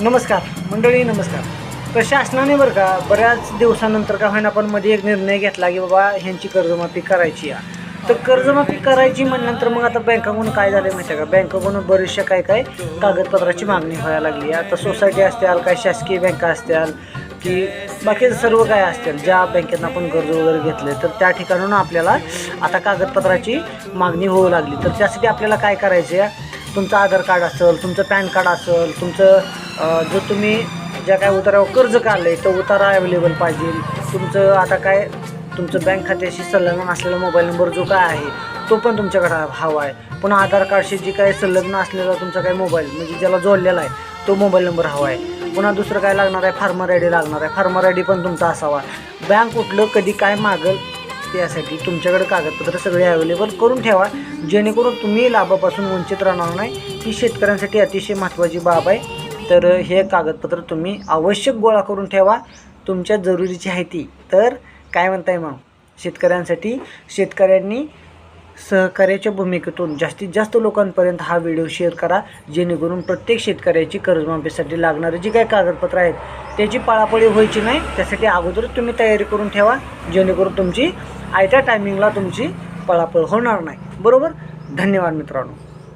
नमस्कार मंडळी, नमस्कार. तर शासनाने बरं का बऱ्याच दिवसानंतर का होईना पण मध्ये एक निर्णय घेतला की बाबा ह्यांची कर्जमाफी करायची आहे. तर कर्जमाफी करायची म्हणल्यानंतर मग आता बँकाकडून काय झालं माहिती आहे का, बँकाकडून बरेचशा काय कागदपत्राची मागणी व्हायला लागली. आता सोसायटी असतील, काय शासकीय बँका असतील की बाकीचं सर्व काय असतील, ज्या बँकेतनं आपण कर्ज वगैरे घेतले तर त्या ठिकाणून आपल्याला आता कागदपत्राची मागणी होऊ लागली. तर त्यासाठी आपल्याला काय करायचं आहे, तुमचं आधार कार्ड असेल, तुमचं पॅन कार्ड असेल, तुमचं जो तुम्ही ज्या काय उतारावर कर्ज काढलं आहे तो उतारा अवेलेबल पाहिजे. तुमचं आता काय तुमचं बँक खात्याशी संलग्न असलेला मोबाईल नंबर जो काय आहे तो पण तुमच्याकडे हवा आहे. पुन्हा आधार कार्डशी जी काय संलग्न असलेला तुमचा काय मोबाईल म्हणजे ज्याला जोडलेला आहे तो मोबाईल नंबर हवा आहे. पुन्हा दुसरं काय लागणार आहे, फार्मर आय डी लागणार आहे. फार्मर आय डी पण तुमचा असावा. बँक कुठलं कधी काय मागेल त्यासाठी तुमच्याकडे कागदपत्र सगळे अवेलेबल करून ठेवा, जेणेकरून तुम्ही लाभापासून वंचित राहणार नाही. ही शेतकऱ्यांसाठी अतिशय महत्त्वाची बाब आहे. तर हे कागदपत्र तुम्ही आवश्यक गोळा करून ठेवा, तुमच्या जरुरीची आहे ती. तर काय म्हणताय मग, शेतकऱ्यांनी सहकार्याच्या भूमिकेतून जास्तीत जास्त लोकांपर्यंत हा व्हिडिओ शेअर करा, जेणेकरून प्रत्येक शेतकऱ्याची कर्जमाफीसाठी लागणारे जी काही कागदपत्र आहेत त्याची पळापळी व्हायची नाही. त्यासाठी अगोदरच तुम्ही तयारी करून ठेवा, जेणेकरून तुमची आयत्या टायमिंगला तुमची पळापळ होणार नाही. बरोबर. धन्यवाद मित्रांनो.